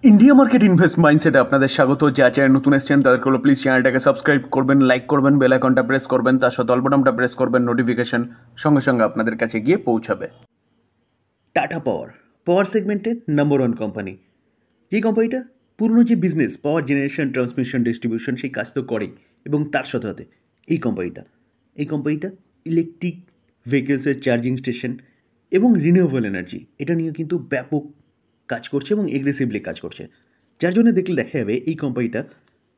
India market invest মাইন্ডসেটে আপনাদের স্বাগত। যা চ্যানেল নতুন এসেছেন তাদেরকে হলো প্লিজ চ্যানেলটাকে সাবস্ক্রাইব করবেন, লাইক করবেন, বেল আইকনটা প্রেস করবেন, তার সাথে অল বাটনটা প্রেস করবেন, নোটিফিকেশন সঙ্গে সঙ্গে আপনাদের কাছে গিয়ে পৌঁছাবে। টাটা পাওয়ার পাওয়ার সেগমেন্টের নাম্বার ওয়ান কোম্পানি, যে কোম্পানিটা পুরনো যে বিজনেস পাওয়ার জেনারেশন, ট্রান্সমিশন, ডিস্ট্রিবিউশন সেই কাজ তো করেই, এবং তার সাথে সাথে এই কোম্পানিটা ইলেকট্রিক ভেহিকেলসের চার্জিং স্টেশন এবং রিনিউয়েবল এনার্জি এটা নিয়ে কিন্তু ব্যাপক কাজ করছে এবং এগ্রেসিভলি কাজ করছে, যার জন্য দেখলে দেখা যাবে এই কোম্পানিটা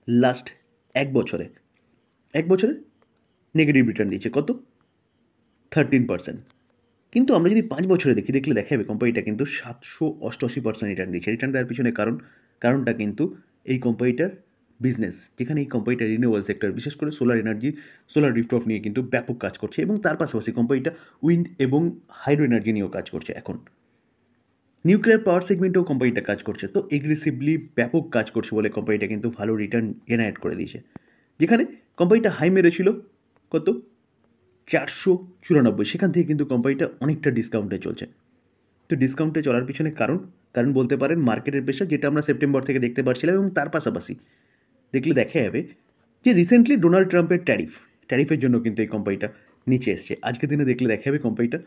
লাস্ট এক বছরে নেগেটিভ রিটার্ন দিয়েছে কত 13%। কিন্তু আমরা যদি 5 বছরে দেখলে দেখা যাবে কোম্পানিটা কিন্তু 788% রিটার্ন দিচ্ছে। রিটার্ন দেওয়ার পিছনে কারণটা কিন্তু এই কোম্পানিটার বিজনেস, যেখানে এই কোম্পানিটা রিনিউয়েবল সেক্টর, বিশেষ করে সোলার এনার্জি, সোলার রিফটপ নিয়ে কিন্তু ব্যাপক কাজ করছে, এবং তার পাশাপাশি কোম্পানিটা উইন্ড এবং হাইড্রো এনার্জি নিয়েও কাজ করছে। এখন নিউক্লিয়ার পাওয়ার সেগমেন্টেও কোম্পানিটা কাজ করছে, তো এগ্রেসিভলি ব্যাপক কাজ করছে বলে কোম্পানিটা কিন্তু ভালো রিটার্ন জেনারেট করে দিয়েছে। যেখানে কোম্পানিটা হাই মেরেছিল কত 494, সেখান থেকে কিন্তু কোম্পানিটা অনেকটা ডিসকাউন্টে চলছে। তো ডিসকাউন্টে চলার পিছনে কারণ বলতে পারেন মার্কেটের প্রেশার, যেটা আমরা সেপ্টেম্বর থেকে দেখতে পাচ্ছিলাম, এবং তার পাশাপাশি দেখলে দেখা যাবে যে রিসেন্টলি ডোনাল্ড ট্রাম্পের ট্যারিফের জন্য কিন্তু এই কোম্পানিটা নিচে এসছে। আজকের দিনে দেখলে দেখা যাবে কোম্পানিটা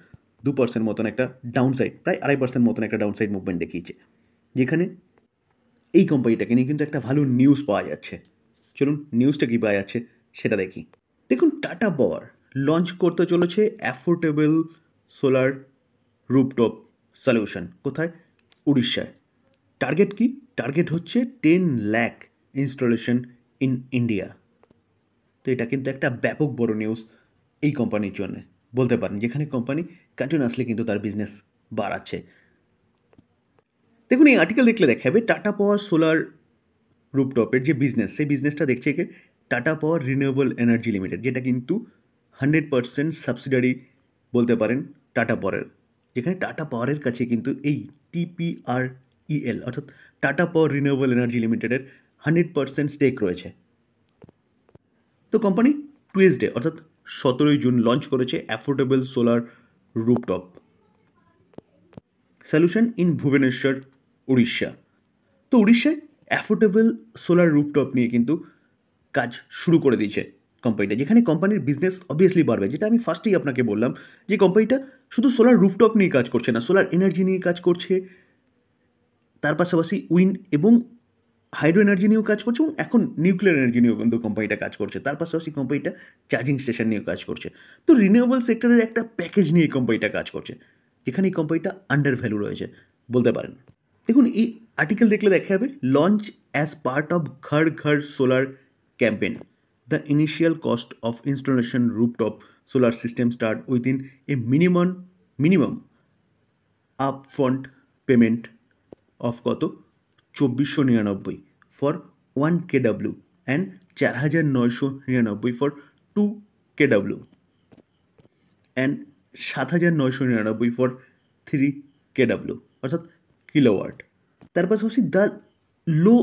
2% মতন একটা ডাউনসাইড, প্রায় 2.5% মতন একটা ডাউনসাইড মুভমেন্ট দেখিয়েছে, যেখানে এই কোম্পানিটাকে নিয়ে কিন্তু একটা ভালো নিউজ পাওয়া যাচ্ছে। চলুন নিউজটা কী পাওয়া যাচ্ছে সেটা দেখি। দেখুন, টাটা পাওয়ার লঞ্চ করতে চলেছে অ্যাফোর্ডেবল সোলার রুফটপ সলিউশন। কোথায়? উড়িষ্যায়। টার্গেট কি? টার্গেট হচ্ছে 10 লাখ ইনস্টলেশন ইন ইন্ডিয়া। তো এটা কিন্তু একটা ব্যাপক বড় নিউজ এই কোম্পানির জন্য বলতে পারেন, যেখানে কোম্পানি কন্টিনিউয়াসলি কিন্তু তার বিজনেস বাড়াচ্ছে। দেখুন, এই আর্টিকেল দেখলে দেখা যাবে টাটা পাওয়ার সোলার রুফটপের যে বিজনেস, সেই বিজনেসটা দেখছে কি টাটা পাওয়ার রিনিউয়েবল এনার্জি লিমিটেড, যেটা কিন্তু 100% সাবসিডারি বলতে পারেন টাটা পাওয়ারের, যেখানে টাটা পাওয়ারের কাছে কিন্তু এই TPREL অর্থাৎ টাটা পাওয়ার রিনিউয়েবল এনার্জি লিমিটেডের 100% স্টেক রয়েছে। তো কোম্পানি টুয়েসডে অর্থাৎ 17 জুন লঞ্চ করেছে affordable solar rooftop solution in Bhubaneswar, Orissa. তো উড়িষ্যায় অ্যাফোর্ডেবল সোলার রুফটপ নিয়ে কিন্তু কাজ শুরু করে দিয়েছে কোম্পানিটা, যেখানে কোম্পানির বিজনেস অবভিয়াসলি বাড়বে। যেটা আমি ফার্স্টেই আপনাকে বললাম যে কোম্পানিটা শুধু সোলার রুফটপ নিয়ে কাজ করছে না, সোলার এনার্জি নিয়ে কাজ করছে, তার পাশাপাশি উইন্ড এবং হাইড্রো এনার্জি নিয়েও কাজ করছে, এবং এখন নিউক্লিয়ার এনার্জি নিয়েও কিন্তু কোম্পানিটা কাজ করছে। তার পাশাপাশি কোম্পানিটা চার্জিং স্টেশন নিয়েও কাজ করছে। তো রিনিউয়েবল সেক্টরের একটা প্যাকেজ নিয়ে কোম্পানিটা কাজ করছে, যেখানে এই কোম্পানিটা আন্ডার ভ্যালু রয়েছে বলতে পারেন। দেখুন, এই আর্টিকেল দেখলে দেখা যাবে লঞ্চ অ্যাজ পার্ট অফ ঘর ঘর solar campaign, the initial cost of installation rooftop solar system start within a minimum upfront payment of কত 2499 for 1 kW and 4999 for 2 kW and 7999 for 3 kW অর্থাৎ কিলোওয়াট। তার পাশাপাশি the low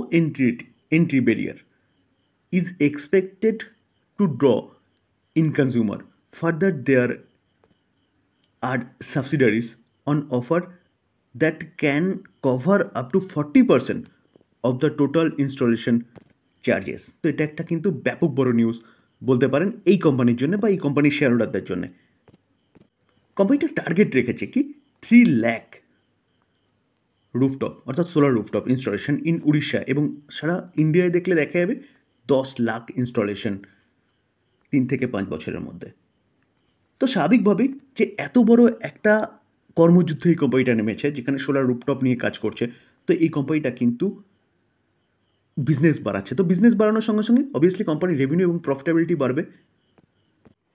entry barrier is expected to draw in consumer. Further, there are subsidiaries on offer that can cover up to 40% of the total installation charges. তো এটা একটা কিন্তু ব্যাপক বড় news বলতে পারেন এই কোম্পানির জন্য বা এই কোম্পানির শেয়ার হোল্ডারদের জন্য। কোম্পানিটা টার্গেট রেখেছে কি 3 লাখ রুফটপ অর্থাৎ solar rooftop installation in Orissa, এবং সারা ইন্ডিয়ায় দেখলে দেখা যাবে 10 লাখ ইনস্টলেশন 3 থেকে 5 বছরের মধ্যে। তো স্বাভাবিকভাবেই যে এত বড় একটা কর্মযুদ্ধে এই কোম্পানিটা নেমেছে, যেখানে সোলার রুফটপ নিয়ে কাজ করছে, তো এই কোম্পানিটা কিন্তু বিজনেস বাড়াচ্ছে। তো বিজনেস বাড়ানোর সঙ্গে সঙ্গে অবভিয়াসলি কোম্পানির রেভিনিউ এবং প্রফিটেবিলিটি বাড়বে।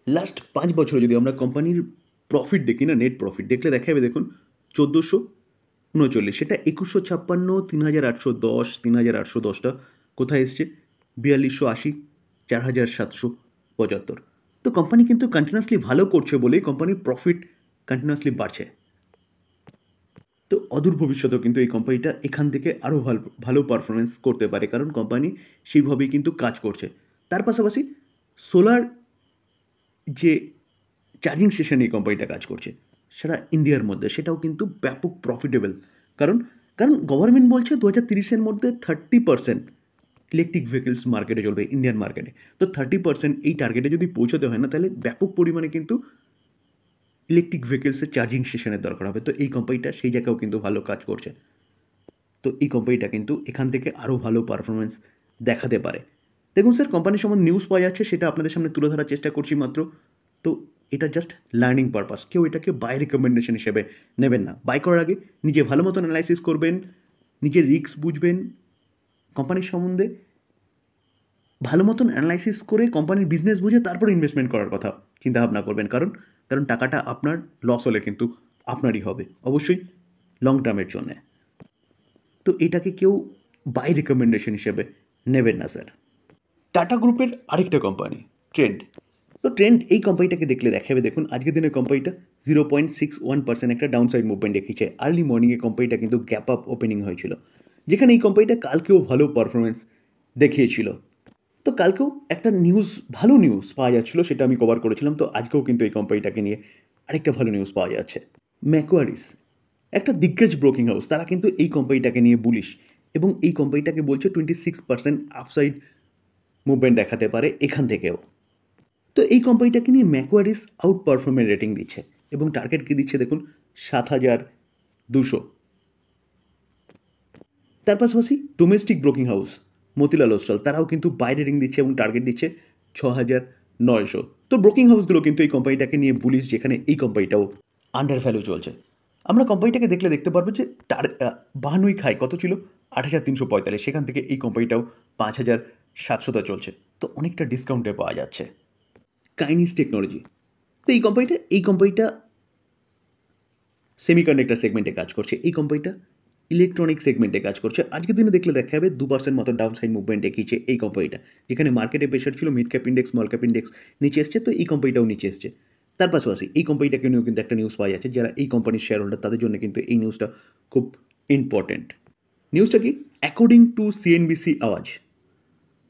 লাস্ট 5 বছরে যদি আমরা কোম্পানির প্রফিট দেখি না, নেট প্রফিট দেখলে দেখা যাবে, দেখুন 1439, সেটা 2156, 3810, 3810টা কোথায় এসছে 4280, 4775। তো কোম্পানি কিন্তু কন্টিনিউয়াসলি ভালো করছে বলেই কোম্পানির প্রফিট কন্টিনিউয়াসলি বাড়ছে। তো অদূর ভবিষ্যতেও কিন্তু এই কোম্পানিটা এখান থেকে আরও ভালো পারফরমেন্স করতে পারে, কারণ কোম্পানি সেইভাবেই কিন্তু কাজ করছে। তার পাশাপাশি সোলার যে চার্জিং স্টেশন এই কোম্পানিটা কাজ করছে সারা ইন্ডিয়ার মধ্যে, সেটাও কিন্তু ব্যাপক প্রফিটেবল, কারণ কারণ গভর্নমেন্ট বলছে 2030-এর মধ্যে 30% ইলেকট্রিক ভেহিকলস মার্কেটে চলবে ইন্ডিয়ান মার্কেটে। তো 30% এই টার্গেটে যদি পৌঁছতে হয় না, তাহলে ব্যাপক পরিমাণে কিন্তু ইলেকট্রিক ভেহিকলসের চার্জিং স্টেশনের দরকার হবে। তো এই কোম্পানিটা সেই জায়গাও কিন্তু ভালো কাজ করছে। তো এই কোম্পানিটা কিন্তু এখান থেকে আরও ভালো পারফরমেন্স দেখাতে পারে। দেখুন স্যার, কোম্পানির সম্বন্ধে নিউজ পাওয়া যাচ্ছে, সেটা আপনাদের সামনে তুলে ধরার চেষ্টা করছি মাত্র। তো এটা জাস্ট লার্নিং পারপাস, কেউ এটাকে বাই রেকমেন্ডেশন হিসেবে নেবেন না। বাই করার আগে নিজে ভালো মতন অ্যানালাইসিস করবেন, নিজের রিস্ক বুঝবেন, কোম্পানির সম্বন্ধে ভালো মতন অ্যানালাইসিস করে কোম্পানির বিজনেস বুঝে তারপর ইনভেস্টমেন্ট করার কথা চিন্তাভাবনা করবেন। কারণ টাকাটা আপনার লস হলে কিন্তু আপনারই হবে, অবশ্যই লং টার্মের জন্যে। তো এটাকে কেউ বাই রেকমেন্ডেশন হিসেবে নেবেন না স্যার। টাটা গ্রুপের আরেকটা কোম্পানি ট্রেন্ড। তো ট্রেন্ড এই কোম্পানিটাকে দেখলে দেখাবে, দেখুন আজকের দিনের কোম্পানিটা 0.61% একটা ডাউনসাইড মুভমেন্ট দেখিয়েছে। আর্লি মর্নিংয়ে কোম্পানিটা কিন্তু গ্যাপ আপ ওপেনিং হয়েছিল, যেখানে এই কোম্পানিটা কালকেও ভালো পারফরমেন্স দেখিয়েছিল। তো কালকেও একটা ভালো নিউজ পাওয়া যাচ্ছিলো, সেটা আমি কভার করেছিলাম। তো আজকেও কিন্তু এই কোম্পানিটাকে নিয়ে আরেকটা ভালো নিউজ পাওয়া যাচ্ছে। ম্যাকোয়ারিস একটা দিগ্গজ ব্রোকিং হাউস, তারা কিন্তু এই কোম্পানিটাকে নিয়ে বুলিশ, এবং এই কোম্পানিটাকে বলছে 26% আপসাইড মুভমেন্ট দেখাতে পারে এখান থেকেও। তো এই কোম্পানিটাকে নিয়ে ম্যাকোয়ারিস আউট পারফর্মের রেটিং দিচ্ছে, এবং টার্গেট কি দিচ্ছে দেখুন 7,200। তার পাশাপাশি domestic broking house Motilal Oswal, তারাও কিন্তু বাই রেটিং দিচ্ছে এবং টার্গেট দিচ্ছে 6,900। তো ব্রোকিং হাউসগুলো কিন্তু এই কোম্পানিটাকে নিয়ে বুলিশ, যেখানে এই কোম্পানিটাও আন্ডার ভ্যালু চলছে। আমরা কোম্পানিটাকে দেখলে দেখতে পারবো যে বাহানুই খায় কত ছিল 8,345, সেখান থেকে এই কোম্পানিটাও 5,700 চলছে। তো অনেকটা ডিসকাউন্টে পাওয়া যাচ্ছে। কাইনিস টেকনোলজি, তো এই কোম্পানিটা সেমিকন্ডাক্টর সেগমেন্টে কাজ করছে। এই কোম্পানিটা ইলেকট্রনিক সেগমেন্টে কাজ করছে। আজকের দিনে দেখলে দেখা যাবে 2% মতো ডাউনসাইড মুভমেন্ট দেখিয়েছে এই কোম্পানিটা, যেখানে মার্কেটে প্রেশার ছিল, mid cap index, small cap index নিচে এসছে, তো এই কোম্পানিটাও নিচে এসছে। তার পাশাপাশি এই কোম্পানিটাকে নিয়েও কিন্তু একটা নিউজ পাওয়া যাচ্ছে, যারা এই কোম্পানির শেয়ার হোল্ডার তাদের জন্য কিন্তু এই নিউজটা খুব ইম্পর্টেন্ট। নিউজটা কি, অ্যাকর্ডিং টু সিএনবিসি আওয়াজ,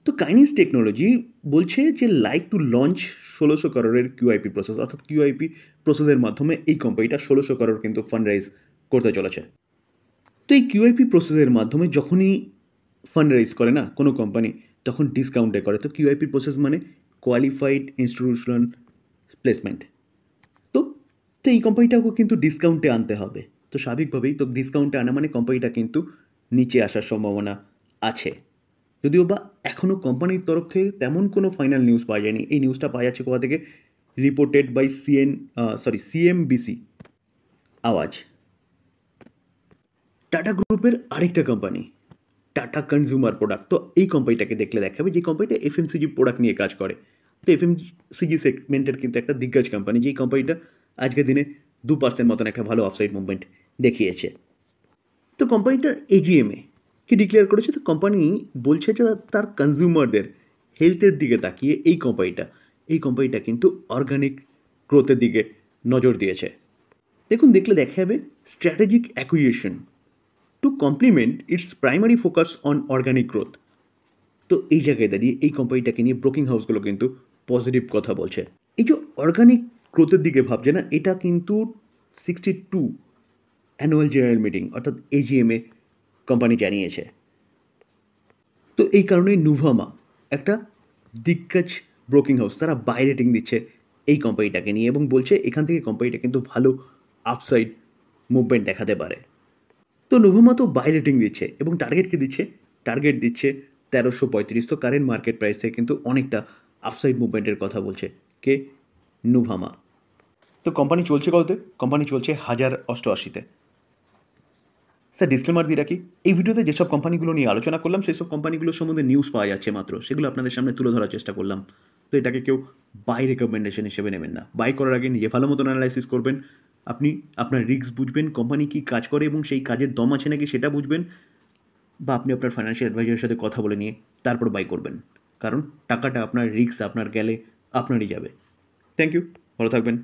তো কাইনিস টেকনোলজি বলছে যে লাইক টু লঞ্চ 1,600 করোড়ের কিউআইপি প্রসেস, অর্থাৎ কিউআইপি প্রসেসের মাধ্যমে এই কোম্পানিটা 1,600 করোড় কিন্তু ফান্ড রাইজ করতে চলেছে। তো এই কিউআইপি প্রসেসের মাধ্যমে যখনই ফান্ড রাইজ করে না কোনো কোম্পানি, তখন ডিসকাউন্টে করে। তো কিউআইপি প্রসেস মানে কোয়ালিফাইড ইনস্টিটিউশনাল প্লেসমেন্ট। তো তো এই কোম্পানিটাকেও কিন্তু ডিসকাউন্টে আনতে হবে। তো স্বাভাবিকভাবেই তো ডিসকাউন্টে আনা মানে কোম্পানিটা কিন্তু নিচে আসার সম্ভাবনা আছে। যদিও বা এখনও কোম্পানির তরফ থেকে তেমন কোনো ফাইনাল নিউজ পাওয়া যায়নি। এই নিউজটা পাওয়া যাচ্ছে কোথা থেকে, রিপোর্টেড বাই সিএমবিসি আওয়াজ। টাটা গ্রুপের আরেকটা কোম্পানি টাটা কনজিউমার প্রোডাক্ট, তো এই কোম্পানিটাকে দেখলে দেখাবে যে কোম্পানিটা এফএমসিজি প্রোডাক্ট নিয়ে কাজ করে। তো এফএমসিজি সেগমেন্টের কিন্তু একটা দিগ্গজ কোম্পানি, যেই কোম্পানিটা আজকের দিনে 2% মতন একটা ভালো অফসাইড মুভমেন্ট দেখিয়েছে। তো কোম্পানিটার এজিএমএ কি ডিক্লেয়ার করেছে, তো কোম্পানি বলছে যে তার কনজিউমারদের হেলথের দিকে তাকিয়ে এই কোম্পানিটা কিন্তু অর্গানিক গ্রোথের দিকে নজর দিয়েছে। দেখুন, দেখলে দেখা যাবে strategic acquisition to complement its primary focus on organic growth. তো এই জায়গায় দাঁড়িয়ে এই কোম্পানিটাকে নিয়ে ব্রোকিং হাউসগুলো কিন্তু পজিটিভ কথা বলছে। এই যে অর্গানিক গ্রোথের দিকে ভাবছে না, এটা কিন্তু 62 অ্যানুয়াল জেনারেল মিটিং অর্থাৎ এজিএমএ কোম্পানি জানিয়েছে। তো এই কারণে নুভামা একটা দিগ্গজ ব্রোকিং হাউস, তারা বাই রেটিং দিচ্ছে এই কোম্পানিটাকে নিয়ে, এবং বলছে এখান থেকে কোম্পানিটা কিন্তু ভালো আপসাইড মুভমেন্ট দেখাতে পারে। তো নুভামা তো বাই রেটিং দিচ্ছে, এবং টার্গেট কি দিচ্ছে, টার্গেট দিচ্ছে 1335। তো কারেন্ট মার্কেট প্রাইস থেকে কিন্তু অনেকটা আপসাইড মুভমেন্টের কথা বলছে কে, নুভামা। তো কোম্পানি চলছে কততে, কোম্পানি চলছে 1,088-তে। স্যার ডিসক্লেমার দিয়ে রাখি, এই ভিডিওতে যেসব কোম্পানিগুলো নিয়ে আলোচনা করলাম সেই সব কোম্পানিগুলোর সম্বন্ধে নিউজ পাওয়া যাচ্ছে মাত্র, সেগুলো আপনাদের সামনে তুলে ধরার চেষ্টা করলাম। তো এটাকে কেউ বাই রেকমেন্ডেশন হিসেবে নেবেন না। বাই করার আগে নিজে ভালো মতন অ্যানালাইসিস করবেন, আপনি আপনার রিস্ক বুঝবেন, কোম্পানি কী কাজ করে এবং সেই কাজের দম আছে নাকি সেটা বুঝবেন, বা আপনি আপনার ফাইন্যান্সিয়াল অ্যাডভাইজারের সাথে কথা বলে নিয়ে তারপর বাই করবেন। কারণ টাকাটা আপনার রিস্ক আপনার গেলে আপনারই যাবে। থ্যাংক ইউ, ভালো থাকবেন।